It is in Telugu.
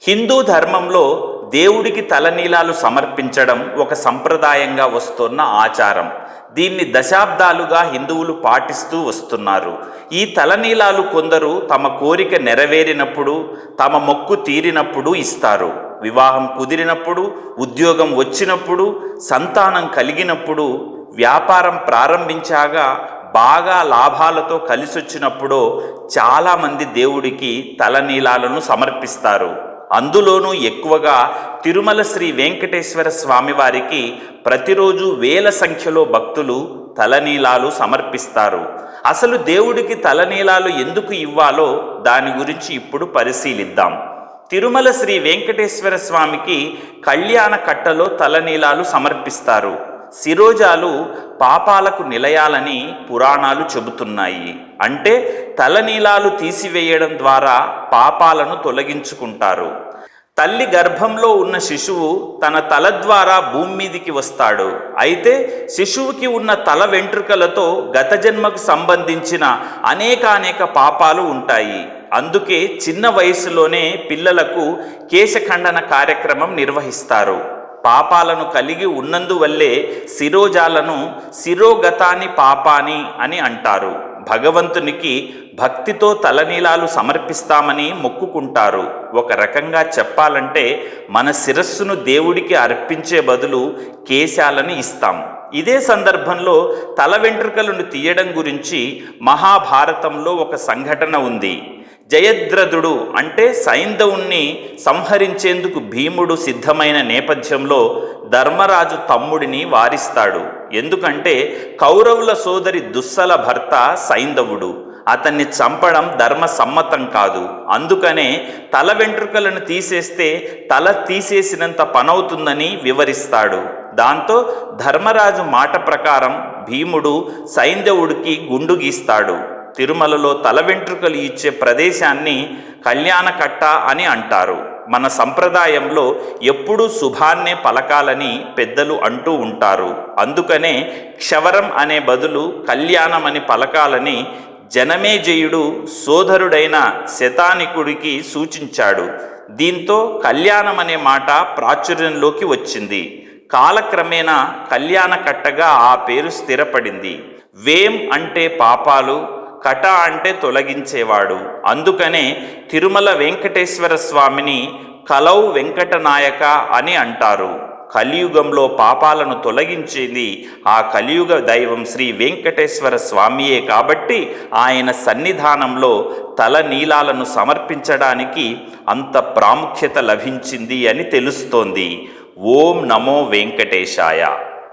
హిందూ ధర్మంలో దేవుడికి తలనీలాలు సమర్పించడం ఒక సంప్రదాయంగా వస్తున్న ఆచారం. దీన్ని దశాబ్దాలుగా హిందువులు పాటిస్తూ వస్తున్నారు. ఈ తలనీలాలు కొందరు తమ కోరిక నెరవేరినప్పుడు, తమ మొక్కు తీరినప్పుడు ఇస్తారు. వివాహం కుదిరినప్పుడు, ఉద్యోగం వచ్చినప్పుడు, సంతానం కలిగినప్పుడు, వ్యాపారం ప్రారంభించాక బాగా లాభాలతో కలిసొచ్చినప్పుడు చాలామంది దేవుడికి తలనీలాలను సమర్పిస్తారు. అందులోనూ ఎక్కువగా తిరుమల శ్రీ వెంకటేశ్వర స్వామివారికి ప్రతిరోజు వేల సంఖ్యలో భక్తులు తలనీలాలు సమర్పిస్తారు. అసలు దేవుడికి తలనీలాలు ఎందుకు ఇవ్వాలో దాని గురించి ఇప్పుడు పరిశీలిద్దాం. తిరుమల శ్రీ వెంకటేశ్వర స్వామికి కళ్యాణ కట్టలో తలనీలాలు సమర్పిస్తారు. శిరోజాలు పాపాలకు నిలయాలని పురాణాలు చెబుతున్నాయి. అంటే తలనీలాలు తీసివేయడం ద్వారా పాపాలను తొలగించుకుంటారు. తల్లి గర్భంలో ఉన్న శిశువు తన తల ద్వారా భూమి మీదికి వస్తాడు. అయితే శిశువుకి ఉన్న తల వెంట్రుకలతో గత జన్మకు సంబంధించిన అనేక పాపాలు ఉంటాయి. అందుకే చిన్న వయసులోనే పిల్లలకు కేశఖండన కార్యక్రమం నిర్వహిస్తారు. పాపాలను కలిగి ఉన్నందువల్లే శిరోజాలను శిరోగతాని పాపాని అని అంటారు. భగవంతునికి భక్తితో తలనీలాలు సమర్పిస్తామని మొక్కుకుంటారు. ఒక రకంగా చెప్పాలంటే మన శిరస్సును దేవుడికి అర్పించే బదులు కేశాలను ఇస్తాం. ఇదే సందర్భంలో తల వెంట్రుకలను తీయడం గురించి మహాభారతంలో ఒక సంఘటన ఉంది. జయద్రథుడు అంటే సైంధవుణ్ణి సంహరించేందుకు భీముడు సిద్ధమైన నేపథ్యంలో ధర్మరాజు తమ్ముడిని వారిస్తాడు. ఎందుకంటే కౌరవుల సోదరి దుస్సల భర్త సైంధవుడు. అతన్ని చంపడం ధర్మసమ్మతం కాదు. అందుకనే తల వెంట్రుకలను తీసేస్తే తల తీసేసినంత పనవుతుందని వివరిస్తాడు. దాంతో ధర్మరాజు మాట ప్రకారం భీముడు సైంధవుడికి గుండు గీస్తాడు. తిరుమలలో తల వెంట్రుకలు ఇచ్చే ప్రదేశాన్ని కళ్యాణకట్ట అని అంటారు. మన సంప్రదాయంలో ఎప్పుడూ శుభాన్నే పలకాలని పెద్దలు అంటూ ఉంటారు. అందుకనే క్షవరం అనే బదులు కళ్యాణం అని పలకాలని జనమేజయుడు సోదరుడైన శతానికుడికి సూచించాడు. దీంతో కళ్యాణం అనే మాట ప్రాచుర్యంలోకి వచ్చింది. కాలక్రమేణా కళ్యాణకట్టగా ఆ పేరు స్థిరపడింది. వేం అంటే పాపాలు, కట అంటే తొలగించేవాడు. అందుకనే తిరుమల వెంకటేశ్వర స్వామిని కలౌ వెంకటనాయక అని అంటారు. కలియుగంలో పాపాలను తొలగించేది ఆ కలియుగ దైవం శ్రీ వెంకటేశ్వర స్వామియే. కాబట్టి ఆయన సన్నిధానంలో తలనీలాలను సమర్పించడానికి అంత ప్రాముఖ్యత లభించింది అని తెలుస్తోంది. ఓం నమో వెంకటేశాయ.